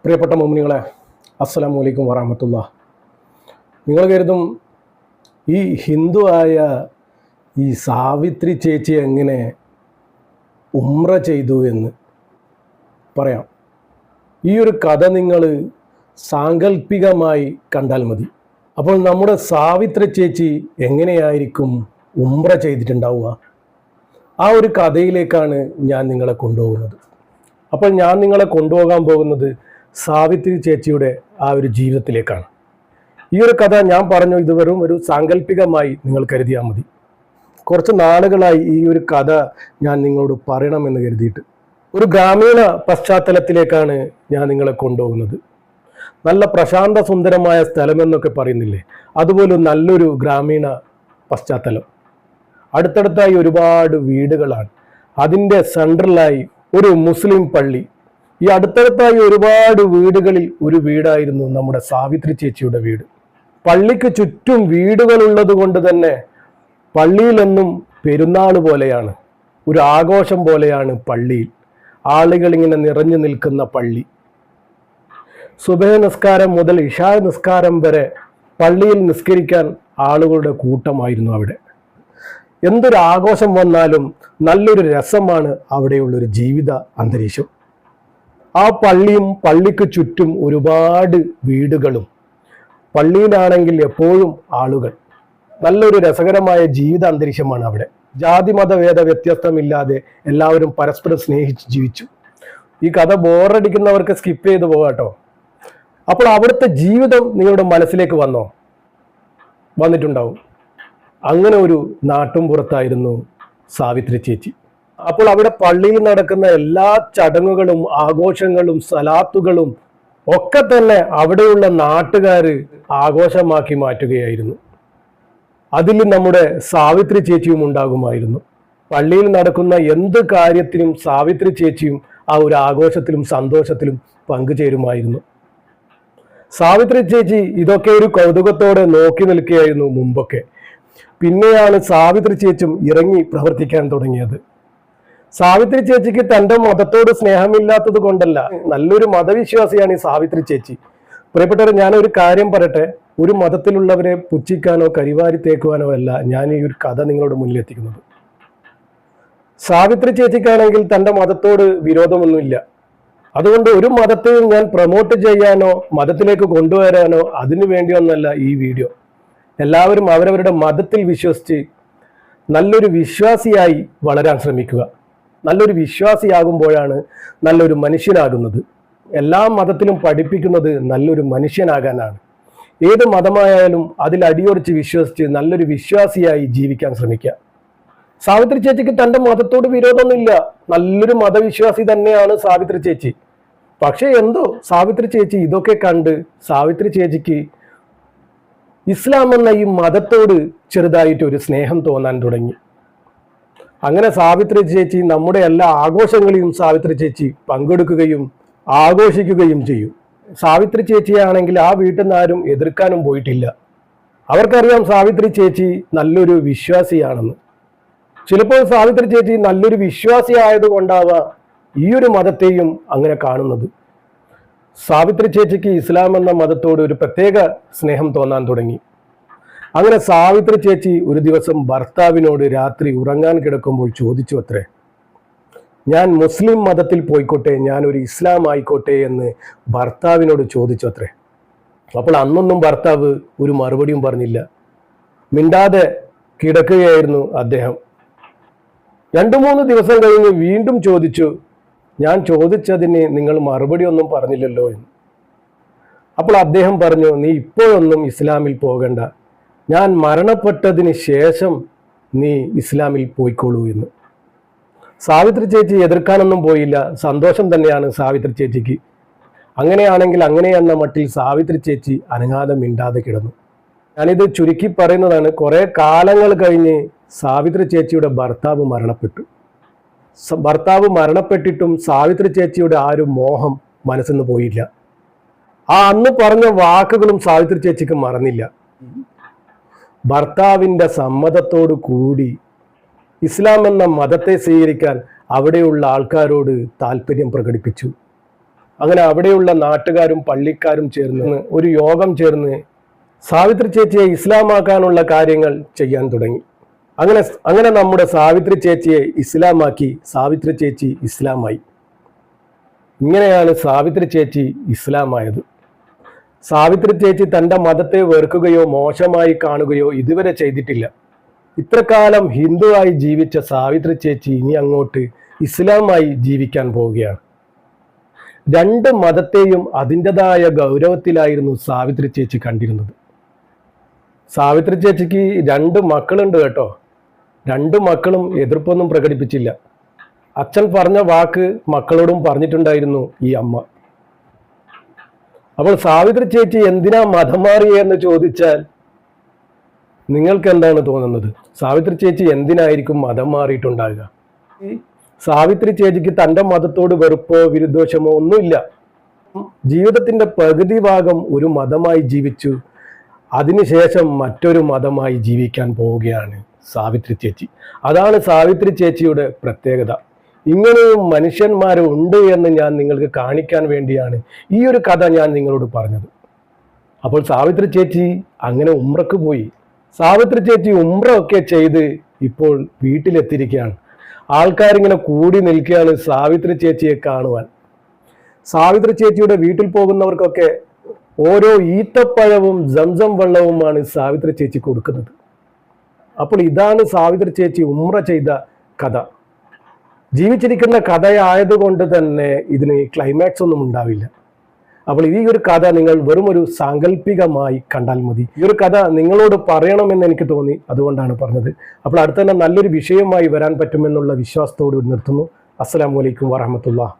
പ്രിയപ്പെട്ട മുഅ്മിനീങ്ങളെ, അസ്സലാമു അലൈക്കും വറഹ്മത്തുള്ളാഹ്. നിങ്ങൾ കരുതും ഈ ഹിന്ദു ആയ ഈ സാവിത്രി ചേച്ചി എങ്ങനെ ഉംറ ചെയ്തു എന്ന് പറയാം. ഈ ഒരു കഥ നിങ്ങൾ സാങ്കല്പികമായി കണ്ടാൽ മതി. അപ്പോൾ നമ്മുടെ സാവിത്രി ചേച്ചി എങ്ങനെയായിരിക്കും ഉംറ ചെയ്തിട്ടുണ്ടാവുക? ആ ഒരു കഥയിലേക്കാണ് ഞാൻ നിങ്ങളെ കൊണ്ടുപോകുന്നത്. അപ്പോൾ ഞാൻ നിങ്ങളെ കൊണ്ടുപോകാൻ പോകുന്നത് സാവിത്രി ചേച്ചിയുടെ ആ ഒരു ജീവിതത്തിലേക്കാണ്. ഈ ഒരു കഥ ഞാൻ പറഞ്ഞു, ഇത് വെറും ഒരു സാങ്കല്പികമായി നിങ്ങൾ കരുതിയാൽ മതി. കുറച്ച് നാളുകളായി ഈ ഒരു കഥ ഞാൻ നിങ്ങളോട് പറയണമെന്ന് കരുതിയിട്ട് ഒരു ഗ്രാമീണ പശ്ചാത്തലത്തിലേക്കാണ് ഞാൻ നിങ്ങളെ കൊണ്ടുപോകുന്നത്. നല്ല പ്രശാന്ത സുന്ദരമായ സ്ഥലമെന്നൊക്കെ പറയുന്നില്ലേ, അതുപോലെ നല്ലൊരു ഗ്രാമീണ പശ്ചാത്തലം. അടുത്തടുത്തായി ഒരുപാട് വീടുകളാണ്. അതിൻ്റെ സെൻട്രലായി ഒരു മുസ്ലിം പള്ളി. ഈ അടുത്തടുത്തായി ഒരുപാട് വീടുകളിൽ ഒരു വീടായിരുന്നു നമ്മുടെ സാവിത്രി ചേച്ചിയുടെ വീട്. പള്ളിക്ക് ചുറ്റും വീടുകളുള്ളത് കൊണ്ട് തന്നെ പള്ളിയിലെന്നും പെരുന്നാൾ പോലെയാണ്, ഒരു ആഘോഷം പോലെയാണ് പള്ളിയിൽ. ആളുകൾ ഇങ്ങനെ നിറഞ്ഞു നിൽക്കുന്ന പള്ളി. സുബഹ നിസ്കാരം മുതൽ ഇശാ നിസ്കാരം വരെ പള്ളിയിൽ നിസ്കരിക്കാൻ ആളുകളുടെ കൂട്ടമായിരുന്നു അവിടെ. എന്തൊരു ആഘോഷം വന്നാലും നല്ലൊരു രസമാണ് അവിടെയുള്ളൊരു ജീവിത അന്തരീക്ഷം. ആ പള്ളിയും പള്ളിക്ക് ചുറ്റും ഒരുപാട് വീടുകളും, പള്ളിയിലാണെങ്കിൽ എപ്പോഴും ആളുകൾ. നല്ലൊരു രസകരമായ ജീവിത അന്തരീക്ഷമാണ് അവിടെ. ജാതി മതഭേദ വ്യത്യസ്തമില്ലാതെ എല്ലാവരും പരസ്പരം സ്നേഹിച്ച് ജീവിച്ചു. ഈ കഥ ബോറടിക്കുന്നവർക്ക് സ്കിപ്പ് ചെയ്ത് പോകാട്ടോ. അപ്പോൾ അവിടുത്തെ ജീവിതം നിങ്ങളുടെ മനസ്സിലേക്ക് വന്നിട്ടുണ്ടാവും. അങ്ങനെ ഒരു നാട്ടുംപുറത്തായിരുന്നു സാവിത്രി ചേച്ചി. അപ്പോൾ അവിടെ പള്ളിയിൽ നടക്കുന്ന എല്ലാ ചടങ്ങുകളും ആഘോഷങ്ങളും സലാത്തുകളും ഒക്കെ തന്നെ അവിടെയുള്ള നാട്ടുകാർ ആഘോഷമാക്കി മാറ്റുകയായിരുന്നു. അതിൽ നമ്മുടെ സാവിത്രി ചേച്ചിയും ഉണ്ടാകുമായിരുന്നു. പള്ളിയിൽ നടക്കുന്ന എന്ത് കാര്യത്തിനും സാവിത്രി ചേച്ചിയും ആ ഒരു ആഘോഷത്തിലും സന്തോഷത്തിലും പങ്കുചേരുമായിരുന്നു. സാവിത്രി ചേച്ചി ഇതൊക്കെ ഒരു കൗതുകത്തോടെ നോക്കി നിൽക്കുകയായിരുന്നു മുമ്പൊക്കെ. പിന്നെയാണ് സാവിത്രി ചേച്ചിയും ഇറങ്ങി പ്രവർത്തിക്കാൻ തുടങ്ങിയത്. സാവിത്രി ചേച്ചിക്ക് തൻ്റെ മതത്തോട് സ്നേഹമില്ലാത്തത് കൊണ്ടല്ല, നല്ലൊരു മതവിശ്വാസിയാണ് ഈ സാവിത്രി ചേച്ചി. പ്രിയപ്പെട്ടവർ, ഞാനൊരു കാര്യം പറയട്ടെ. ഒരു മതത്തിലുള്ളവരെ പുച്ഛിക്കാനോ കരിവാരി തേക്കുവാനോ അല്ല ഞാൻ ഈ ഒരു കഥ നിങ്ങളുടെ മുന്നിൽ എത്തിക്കുന്നത്. സാവിത്രി ചേച്ചിക്കാണെങ്കിൽ തൻ്റെ മതത്തോട് വിരോധമൊന്നുമില്ല. അതുകൊണ്ട് ഒരു മതത്തെയും ഞാൻ പ്രൊമോട്ട് ചെയ്യാനോ മതത്തിലേക്ക് കൊണ്ടുവരാനോ അതിനു വേണ്ടിയൊന്നല്ല ഈ വീഡിയോ. എല്ലാവരും അവരവരുടെ മതത്തിൽ വിശ്വസിച്ച് നല്ലൊരു വിശ്വാസിയായി വളരാൻ ശ്രമിക്കുക. നല്ലൊരു വിശ്വാസിയാകുമ്പോഴാണ് നല്ലൊരു മനുഷ്യനാകുന്നത്. എല്ലാ മതത്തിലും പഠിപ്പിക്കുന്നത് നല്ലൊരു മനുഷ്യനാകാനാണ്. ഏത് മതമായാലും അതിൽ അടിയൊറിച്ച് വിശ്വസിച്ച് നല്ലൊരു വിശ്വാസിയായി ജീവിക്കാൻ ശ്രമിക്കുക. സാവിത്രി ചേച്ചിക്ക് തൻ്റെ മതത്തോട് വിരോധമൊന്നുമില്ല. നല്ലൊരു മതവിശ്വാസി തന്നെയാണ് സാവിത്രി ചേച്ചി. പക്ഷേ എന്തോ സാവിത്രി ചേച്ചി ഇതൊക്കെ കണ്ട് സാവിത്രി ചേച്ചിക്ക് ഇസ്ലാം എന്ന ഈ മതത്തോട് ചെറുതായിട്ട് ഒരു സ്നേഹം തോന്നാൻ തുടങ്ങി. അങ്ങനെ സാവിത്രി ചേച്ചി നമ്മുടെ എല്ലാ ആഘോഷങ്ങളിലും സാവിത്രി ചേച്ചി പങ്കെടുക്കുകയും ആഘോഷിക്കുകയും ചെയ്യും. സാവിത്രി ചേച്ചിയാണെങ്കിൽ ആ വീട്ടിൽ നിന്ന് ആരും എതിർക്കാനും പോയിട്ടില്ല. അവർക്കറിയാം സാവിത്രി ചേച്ചി നല്ലൊരു വിശ്വാസിയാണെന്ന്. ചിലപ്പോൾ സാവിത്രി ചേച്ചി നല്ലൊരു വിശ്വാസി ആയതുകൊണ്ടാവാം ഈ ഒരു മതത്തെയും അങ്ങനെ കാണുന്നത്. സാവിത്രി ചേച്ചിക്ക് ഇസ്ലാം എന്ന മതത്തോട് ഒരു പ്രത്യേക സ്നേഹം തോന്നാൻ തുടങ്ങി. അങ്ങനെ സാവിത്രി ചേച്ചി ഒരു ദിവസം ഭർത്താവിനോട് രാത്രി ഉറങ്ങാൻ കിടക്കുമ്പോൾ ചോദിച്ചു അത്രേ, ഞാൻ മുസ്ലിം മതത്തിൽ പോയിക്കോട്ടെ, ഞാനൊരു ഇസ്ലാം ആയിക്കോട്ടെ എന്ന് ഭർത്താവിനോട് ചോദിച്ചു അത്രേ. അപ്പോൾ അന്നൊന്നും ഭർത്താവ് ഒരു മറുപടിയും പറഞ്ഞില്ല. മിണ്ടാതെ കിടക്കുകയായിരുന്നു അദ്ദേഹം. 2-3 ദിവസം കഴിഞ്ഞ് വീണ്ടും ചോദിച്ചു, ഞാൻ ചോദിച്ചതിന് നിങ്ങൾ മറുപടി ഒന്നും പറഞ്ഞില്ലല്ലോ എന്ന്. അപ്പോൾ അദ്ദേഹം പറഞ്ഞു, നീ ഇപ്പോഴൊന്നും ഇസ്ലാമിൽ പോകണ്ട, ഞാൻ മരണപ്പെട്ടതിന് ശേഷം നീ ഇസ്ലാമിൽ പോയിക്കോളൂ എന്ന്. സാവിത്രി ചേച്ചി എതിർക്കാനൊന്നും പോയില്ല. സന്തോഷം തന്നെയാണ് സാവിത്രി ചേച്ചിക്ക്. അങ്ങനെയാണെങ്കിൽ അങ്ങനെ എന്ന മട്ടിൽ സാവിത്രി ചേച്ചി അനങ്ങാതെ മിണ്ടാതെ കിടന്നു. ഞാനിത് ചുരുക്കി പറയുന്നതാണ്. കുറേ കാലങ്ങൾ കഴിഞ്ഞ് സാവിത്രി ചേച്ചിയുടെ ഭർത്താവ് മരണപ്പെട്ടു. ഭർത്താവ് മരണപ്പെട്ടിട്ടും സാവിത്രി ചേച്ചിയുടെ ആ ഒരു മോഹം മനസ്സിൽ നിന്ന് പോയില്ല. ആ അന്ന് പറഞ്ഞ വാക്കുകളും സാവിത്രി ചേച്ചിക്ക് മറന്നില്ല. ഭർത്താവിൻ്റെ സമ്മതത്തോടു കൂടി ഇസ്ലാം എന്ന മതത്തെ സ്വീകരിക്കാൻ അവിടെയുള്ള ആൾക്കാരോട് താല്പര്യം പ്രകടിപ്പിച്ചു. അങ്ങനെ അവിടെയുള്ള നാട്ടുകാരും പള്ളിക്കാരും ചേർന്ന് ഒരു യോഗം ചേർന്ന് സാവിത്രി ചേച്ചിയെ ഇസ്ലാമാക്കാനുള്ള കാര്യങ്ങൾ ചെയ്യാൻ തുടങ്ങി. അങ്ങനെ നമ്മുടെ സാവിത്രി ചേച്ചിയെ ഇസ്ലാമാക്കി. സാവിത്രി ചേച്ചി ഇസ്ലാമായി. ഇങ്ങനെയാണ് സാവിത്രി ചേച്ചി ഇസ്ലാമായത്. സാവിത്രി ചേച്ചി തൻ്റെ മതത്തെ വെറുക്കുകയോ മോശമായി കാണുകയോ ഇതുവരെ ചെയ്തിട്ടില്ല. ഇത്രകാലം ഹിന്ദുവായി ജീവിച്ച സാവിത്രി ചേച്ചി ഇനി അങ്ങോട്ട് ഇസ്ലാമായി ജീവിക്കാൻ പോവുകയാണ്. രണ്ട് മതത്തെയും അതിൻ്റെതായ ഗൗരവത്തിലായിരുന്നു സാവിത്രി ചേച്ചി കണ്ടിരുന്നത്. സാവിത്രി ചേച്ചിക്ക് 2 മക്കളുണ്ട് കേട്ടോ. 2 മക്കളും എതിർപ്പൊന്നും പ്രകടിപ്പിച്ചില്ല. അച്ഛൻ പറഞ്ഞ വാക്ക് മക്കളോടും പറഞ്ഞിട്ടുണ്ടായിരുന്നു ഈ അമ്മ. അപ്പോൾ സാവിത്രി ചേച്ചി എന്തിനാ മതം മാറിയെന്ന് ചോദിച്ചാൽ നിങ്ങൾക്ക് എന്താണ് തോന്നുന്നത്? സാവിത്രി ചേച്ചി എന്തിനായിരിക്കും മതം മാറിയിട്ടുണ്ടാകുക? സാവിത്രി ചേച്ചിക്ക് തൻ്റെ മതത്തോട് വെറുപ്പോ വിരുദ്ധോഷമോ ഒന്നുമില്ല. ജീവിതത്തിന്റെ പകുതി ഭാഗം ഒരു മതമായി ജീവിച്ചു. അതിനുശേഷം മറ്റൊരു മതമായി ജീവിക്കാൻ പോവുകയാണ് സാവിത്രി ചേച്ചി. അതാണ് സാവിത്രി ചേച്ചിയുടെ പ്രത്യേകത. ഇങ്ങനെയും മനുഷ്യന്മാരും ഉണ്ട് എന്ന് ഞാൻ നിങ്ങൾക്ക് കാണിക്കാൻ വേണ്ടിയാണ് ഈ ഒരു കഥ ഞാൻ നിങ്ങളോട് പറഞ്ഞത്. അപ്പോൾ സാവിത്രി ചേച്ചി അങ്ങനെ ഉംറക്ക് പോയി. സാവിത്രി ചേച്ചി ഉംറ ഒക്കെ ചെയ്ത് ഇപ്പോൾ വീട്ടിലെത്തിയിരിക്കുകയാണ്. ആൾക്കാരിങ്ങനെ കൂടി നിൽക്കുകയാണ് സാവിത്രി ചേച്ചിയെ കാണുവാൻ. സാവിത്രി ചേച്ചിയുടെ വീട്ടിൽ പോകുന്നവർക്കൊക്കെ ഓരോ ഈത്തപ്പഴവും സംസം വെള്ളവുമാണ് സാവിത്രി ചേച്ചി കൊടുക്കുന്നത്. അപ്പോൾ ഇതാണ് സാവിത്രി ചേച്ചി ഉംറ ചെയ്ത കഥ. ജീവിച്ചിരിക്കുന്ന കഥയായതുകൊണ്ട് തന്നെ ഇതിന് ക്ലൈമാക്സ് ഒന്നും ഉണ്ടാവില്ല. അപ്പോൾ ഈ ഒരു കഥ നിങ്ങൾ വെറും ഒരു സാങ്കല്പികമായി കണ്ടാൽ മതി. ഈ ഒരു കഥ നിങ്ങളോട് പറയണമെന്ന് എനിക്ക് തോന്നി, അതുകൊണ്ടാണ് പറഞ്ഞത്. അപ്പോൾ അടുത്ത തന്നെ നല്ലൊരു വിഷയമായി വരാൻ പറ്റുമെന്നുള്ള വിശ്വാസത്തോട് നിർത്തുന്നു. അസ്സലാമു അലൈക്കും വറഹ്മത്തുള്ളാഹി.